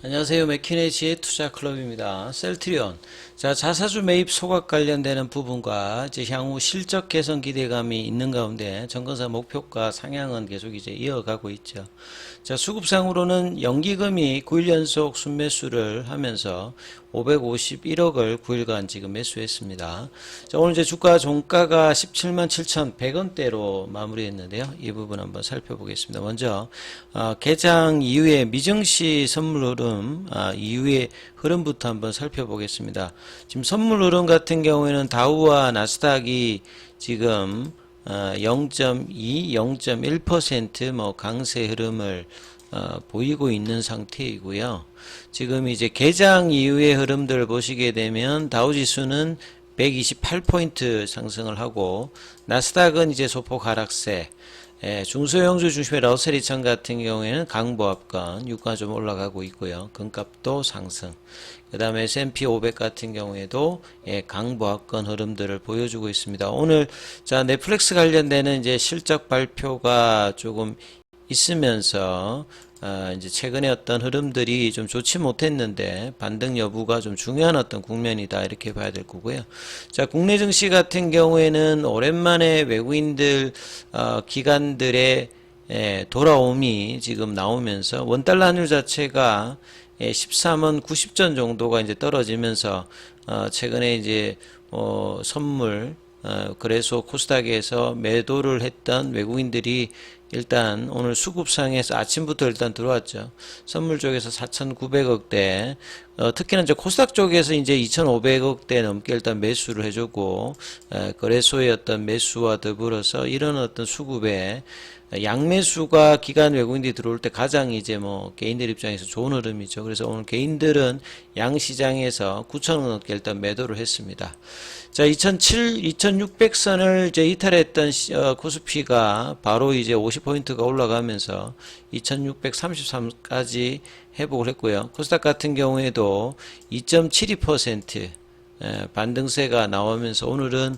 안녕하세요. 맥키네지의 투자클럽입니다. 셀트리온. 자, 자사주 매입 소각 관련되는 부분과 이제 향후 실적 개선 기대감이 있는 가운데 정건사 목표가 상향은 계속 이제 이어가고 있죠. 자, 수급상으로는 연기금이 9일 연속 순매수를 하면서 551억을 9일간 지금 매수했습니다. 자, 오늘 이제 주가 종가가 17만 7,100원대로 마무리했는데요. 이 부분 한번 살펴보겠습니다. 먼저 개장 이후에 미증시 선물 흐름 이후의 흐름부터 한번 살펴보겠습니다. 지금 선물 흐름 같은 경우에는 다우와 나스닥이 지금 0.2, 0.1% 강세 흐름을 보이고 있는 상태이고요. 지금 이제 개장 이후의 흐름들을 보시게 되면 다우지수는 128포인트 상승을 하고 나스닥은 이제 소폭 하락세, 중소형주 중심의 러셀 2000 같은 경우에는 강보합권 유가 좀 올라가고 있고요. 금값도 상승. 그 다음에 S&P 500 같은 경우에도 강보합권 흐름들을 보여주고 있습니다. 오늘 자 넷플릭스 관련되는 이제 실적 발표가 조금 있으면서 이제 최근에 어떤 흐름들이 좀 좋지 못했는데 반등 여부가 좀 중요한 어떤 국면이다 이렇게 봐야 될 거고요. 자, 국내 증시 같은 경우에는 오랜만에 외국인들 기관들의 돌아옴이 지금 나오면서 원달러 환율 자체가 13원 90전 정도가 이제 떨어지면서 최근에 이제 선물 그래서 코스닥에서 매도를 했던 외국인들이 일단 오늘 수급상에서 아침부터 일단 들어왔죠. 선물 쪽에서 4,900억대, 특히나 이제 코스닥 쪽에서 이제 2,500억대 넘게 일단 매수를 해주고, 거래소의 어떤 매수와 더불어서 이런 어떤 수급에 양매수가 기관 외국인들이 들어올 때 가장 이제 개인들 입장에서 좋은 흐름이죠. 그래서 오늘 개인들은 양시장에서 9,000원 넘게 일단 매도를 했습니다. 자, 2600선을 이제 이탈했던 코스피가 바로 이제 50포인트가 올라가면서 2633까지 회복을 했고요. 코스닥 같은 경우에도 2.72% 반등세가 나오면서 오늘은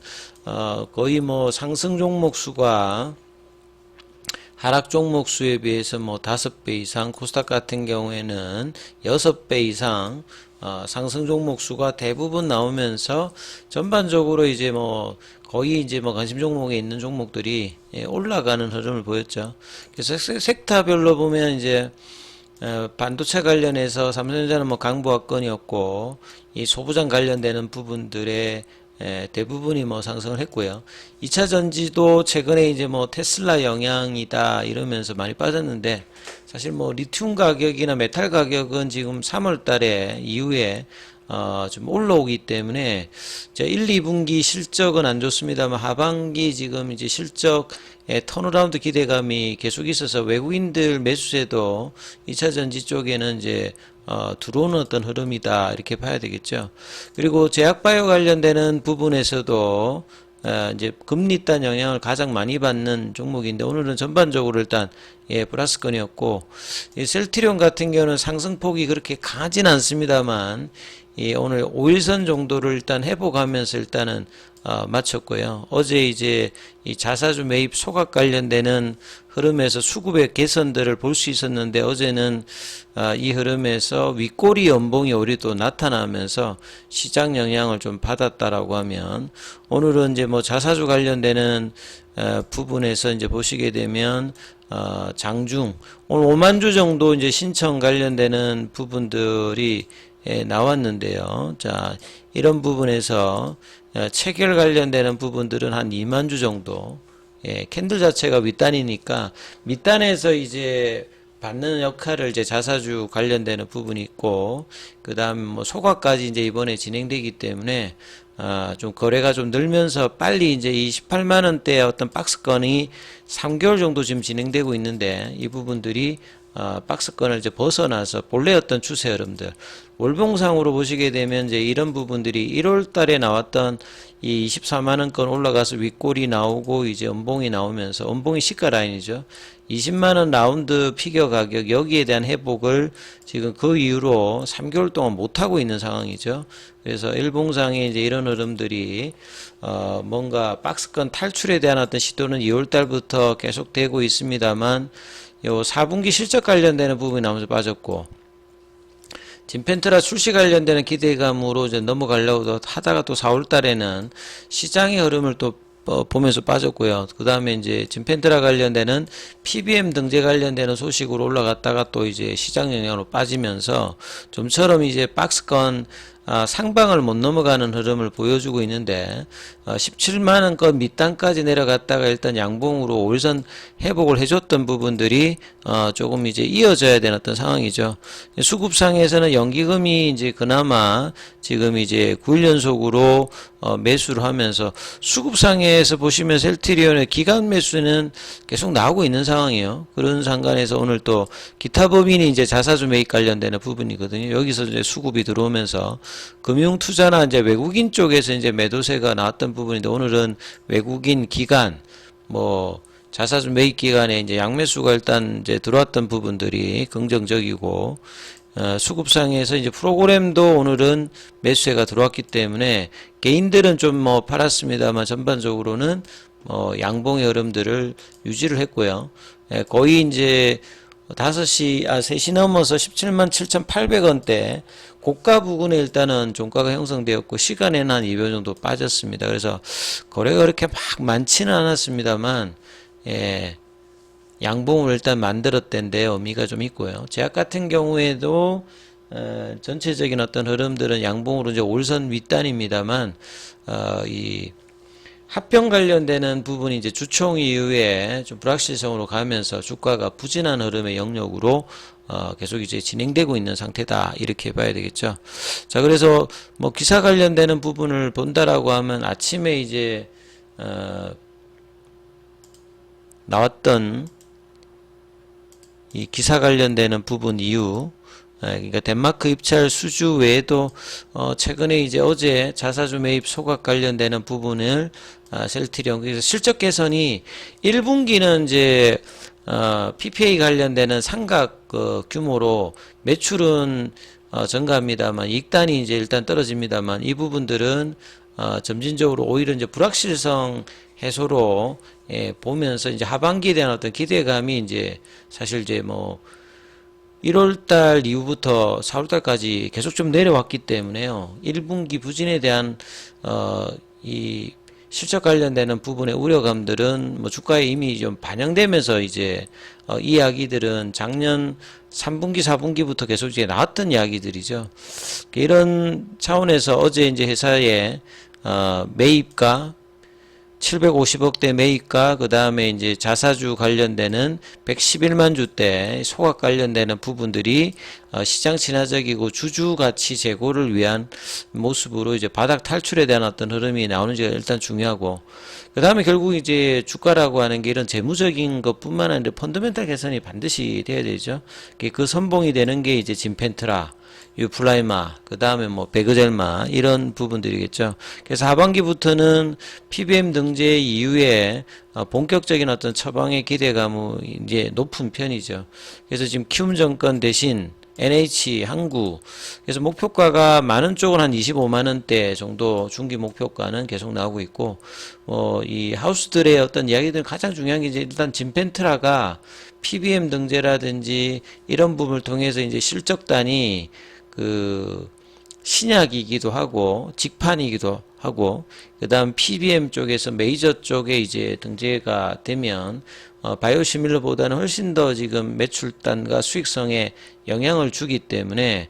거의 상승 종목 수가 하락 종목 수에 비해서 5배 이상, 코스닥 같은 경우에는 6배 이상 상승 종목 수가 대부분 나오면서 전반적으로 이제 거의 이제 관심 종목에 있는 종목들이 올라가는 흐름을 보였죠. 그래서 섹터별로 보면 이제 반도체 관련해서 삼성전자는 강보합권이었고 이 소부장 관련되는 부분들의 대부분이 상승을 했고요. 2차 전지도 최근에 이제 테슬라 영향이다 이러면서 많이 빠졌는데 사실 리튬 가격이나 메탈 가격은 지금 3월 달에 이후에 좀 올라오기 때문에 1, 2분기 실적은 안 좋습니다만 하반기 지금 이제 실적의 턴어라운드 기대감이 계속 있어서 외국인들 매수세도 2차 전지 쪽에는 이제 들어오는 어떤 흐름이다 이렇게 봐야 되겠죠. 그리고 제약바이오 관련되는 부분에서도 이제 금리 단 영향을 가장 많이 받는 종목인데 오늘은 전반적으로 일단 플러스권이었고 셀트리온 같은 경우는 상승폭이 그렇게 강하진 않습니다만 오늘 5일선 정도를 일단 회복하면서 일단은 마쳤고요. 어제 이제 이 자사주 매입 소각 관련되는 흐름에서 수급의 개선들을 볼 수 있었는데 어제는 이 흐름에서 윗꼬리 연봉이 오히려 또 나타나면서 시장 영향을 좀 받았다라고 하면 오늘은 이제 자사주 관련되는 부분에서 이제 보시게 되면 장중 오늘 5만 주 정도 이제 신청 관련되는 부분들이 나왔는데요. 자, 이런 부분에서 체결 관련되는 부분들은 한 2만 주 정도. 캔들 자체가 윗단이니까 밑단에서 이제 받는 역할을 이제 자사주 관련되는 부분이 있고 그다음 소각까지 이제 이번에 진행되기 때문에 좀 거래가 좀 늘면서 빨리 이제 이 18만 원대의 어떤 박스권이 3개월 정도 지금 진행되고 있는데 이 부분들이 박스권을 이제 벗어나서 본래 어떤 추세 흐름들 월봉상으로 보시게 되면 이제 이런 부분들이 1월 달에 나왔던 이 24만원권 올라가서 윗골이 나오고 이제 음봉이 나오면서 음봉이 시가 라인이죠. 20만원 라운드 피겨 가격 여기에 대한 회복을 지금 그 이후로 3개월 동안 못하고 있는 상황이죠. 그래서 일봉상에 이제 이런 흐름들이 뭔가 박스권 탈출에 대한 어떤 시도는 2월 달부터 계속되고 있습니다만 요 4분기 실적 관련되는 부분이 나오면서 빠졌고 진펜트라 출시 관련되는 기대감으로 이제 넘어가려고 하다가 또 4월 달에는 시장의 흐름을 또 보면서 빠졌고요. 그 다음에 이제 진펜트라 관련되는 PBM 등재 관련되는 소식으로 올라갔다가 또 이제 시장 영향으로 빠지면서 좀처럼 이제 박스권 상방을 못 넘어가는 흐름을 보여주고 있는데 17만원권 밑단까지 내려갔다가 일단 양봉으로 5일선 회복을 해줬던 부분들이 조금 이제 이어져야 되는 어떤 상황이죠. 수급상에서는 연기금이 이제 그나마 지금 이제 9일 연속으로 매수를 하면서 수급상에서 보시면 셀트리온의 기간 매수는 계속 나오고 있는 상황이에요. 그런 상관에서 오늘 또 기타 법인이 이제 자사주 매입 관련되는 부분이거든요. 여기서 이제 수급이 들어오면서 금융투자나 이제 외국인 쪽에서 이제 매도세가 나왔던 부분인데 오늘은 외국인 기관 뭐 자사주 매입 기간에 이제 양매수가 일단 이제 들어왔던 부분들이 긍정적이고 수급상에서 이제 프로그램도 오늘은 매수세가 들어왔기 때문에 개인들은 좀 뭐 팔았습니다만 전반적으로는 양봉의 흐름들을 유지를 했고요. 거의 이제 3시 넘어서 17만 7,800원대 고가 부근에 일단은 종가가 형성되었고 시간에는 한 2배 정도 빠졌습니다. 그래서 거래가 그렇게 막 많지는 않았습니다만 양봉을 일단 만들었던데 의미가 좀 있고요. 제약 같은 경우에도 전체적인 어떤 흐름들은 양봉으로 이제 올선 윗단입니다만 이 합병 관련되는 부분이 이제 주총 이후에 좀 불확실성으로 가면서 주가가 부진한 흐름의 영역으로 계속 이제 진행되고 있는 상태다 이렇게 봐야 되겠죠. 자, 그래서 뭐 기사 관련되는 부분을 본다라고 하면 아침에 이제 나왔던 이 기사 관련되는 부분 이후 그러니까 덴마크 입찰 수주 외에도 최근에 이제 어제 자사주 매입 소각 관련되는 부분을 셀트리온 그래서 실적 개선이 1분기는 이제 PPA 관련되는 삼각 규모로 매출은 증가합니다만 이익단이 이제 일단 떨어집니다만 이 부분들은 점진적으로 오히려 이제 불확실성 해소로 보면서 이제 하반기에 대한 어떤 기대감이 이제 사실 이제 뭐 1월달 이후부터 4월달까지 계속 좀 내려왔기 때문에요. 1분기 부진에 대한 이 실적 관련되는 부분의 우려감들은 뭐 주가에 이미 좀 반영되면서 이제 이 이야기들은 작년 3분기, 4분기부터 계속 이제 나왔던 이야기들이죠. 이런 차원에서 어제 이제 회사의 매입가 750억대 매입가 그 다음에 이제 자사주 관련되는 111만 주대 소각 관련되는 부분들이 시장 친화적이고 주주 가치 제고를 위한 모습으로 이제 바닥 탈출에 대한 어떤 흐름이 나오는지가 일단 중요하고 그 다음에 결국 이제 주가라고 하는 게 이런 재무적인 것뿐만 아니라 펀더멘탈 개선이 반드시 돼야 되죠. 그 선봉이 되는 게 이제 진펜트라 유플라이마, 그 다음에 뭐 베그젤마 이런 부분들이겠죠. 그래서 하반기부터는 PBM 등재 이후에 본격적인 어떤 처방의 기대감이 이제 높은 편이죠. 그래서 지금 키움증권 대신 NH 항구 그래서 목표가가 많은 쪽은 한 25만원대 정도 중기 목표가는 계속 나오고 있고 이 하우스들의 어떤 이야기들은 가장 중요한 게 이제 일단 진펜트라가 PBM 등재라든지 이런 부분을 통해서 이제 실적단이 그 신약이기도 하고 직판이기도 하고 그다음 PBM 쪽에서 메이저 쪽에 이제 등재가 되면 바이오시밀러보다는 훨씬 더 지금 매출단과 수익성에 영향을 주기 때문에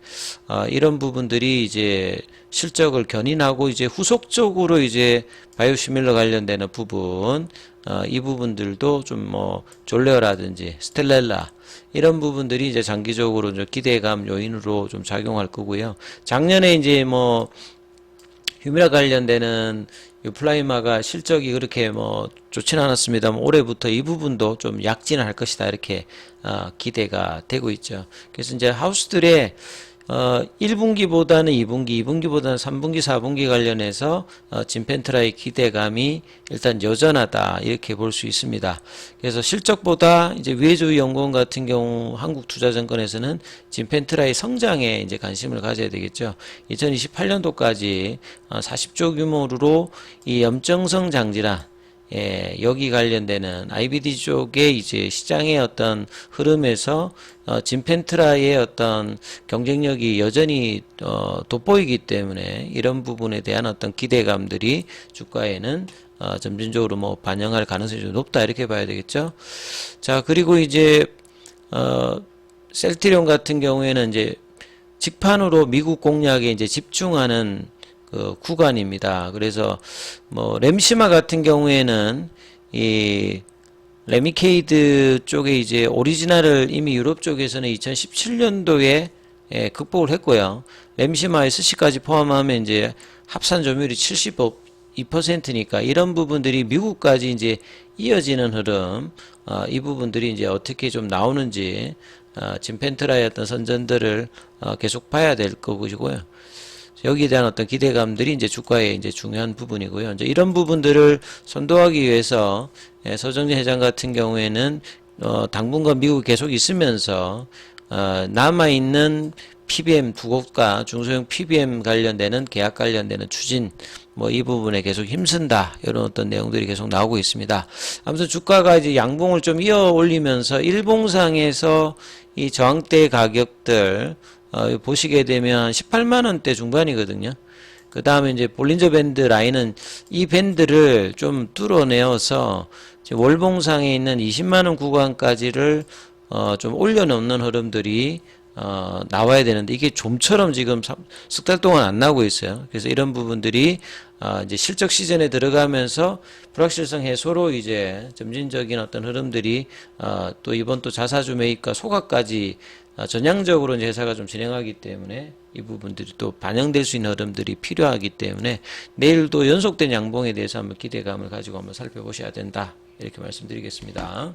이런 부분들이 이제 실적을 견인하고 이제 후속적으로 이제 바이오시밀러 관련되는 부분 이 부분들도 좀 뭐 졸레어라든지 스텔렐라 이런 부분들이 이제 장기적으로 좀 기대감 요인으로 좀 작용할 거고요. 작년에 이제 뭐 휴미라 관련되는 유플라이마가 실적이 그렇게 뭐 좋지는 않았습니다만 올해부터 이 부분도 좀 약진할 것이다 이렇게 기대가 되고 있죠. 그래서 이제 하우스들의 1분기보다는 2분기, 2분기보다는 3분기, 4분기 관련해서 진펜트라의 기대감이 일단 여전하다 이렇게 볼 수 있습니다. 그래서 실적보다 이제 위혜주의연구원 같은 경우 한국투자증권에서는 진펜트라의 성장에 이제 관심을 가져야 되겠죠. 2028년도까지 40조 규모로 이 염증성 장질환 예, 여기 관련되는 IBD 쪽에 이제 시장의 어떤 흐름에서 진펜트라의 어떤 경쟁력이 여전히 돋보이기 때문에 이런 부분에 대한 어떤 기대감들이 주가에는 점진적으로 뭐 반영할 가능성이 좀 높다 이렇게 봐야 되겠죠. 자, 그리고 이제 셀트리온 같은 경우에는 이제 직판으로 미국 공략에 이제 집중하는 그 구간입니다. 그래서 뭐 램시마 같은 경우에는 이 레미케이드 쪽에 이제 오리지널을 이미 유럽 쪽에서는 2017년도에 극복을 했고요. 램시마의 스시까지 포함하면 이제 합산 점유율이 72%니까 이런 부분들이 미국까지 이제 이어지는 흐름, 이 부분들이 이제 어떻게 좀 나오는지 진펜트라의 어떤 선전들을 계속 봐야 될 것이고요. 여기에 대한 어떤 기대감들이 이제 주가의 이제 중요한 부분이고요. 이제 이런 부분들을 선도하기 위해서 서정진 회장 같은 경우에는 당분간 미국에 계속 있으면서 남아 있는 PBM 두 곳과 중소형 PBM 관련되는 계약 관련되는 추진 뭐 이 부분에 계속 힘쓴다 이런 어떤 내용들이 계속 나오고 있습니다. 아무튼 주가가 이제 양봉을 좀 이어 올리면서 일봉상에서 이 저항대 가격들 보시게 되면 18만원대 중반이거든요. 그 다음에 이제 볼린저 밴드 라인은 이 밴드를 좀 뚫어내어서 월봉상에 있는 20만원 구간까지를 좀 올려놓는 흐름들이 나와야 되는데 이게 좀처럼 지금 석 달 동안 안 나오고 있어요. 그래서 이런 부분들이 이제 실적 시즌에 들어가면서 불확실성 해소로 이제 점진적인 어떤 흐름들이 또 이번 또 자사주 매입과 소각까지 전향적으로 이제 회사가 좀 진행하기 때문에 이 부분들이 또 반영될 수 있는 흐름들이 필요하기 때문에 내일도 연속된 양봉에 대해서 한번 기대감을 가지고 한번 살펴보셔야 된다. 이렇게 말씀드리겠습니다.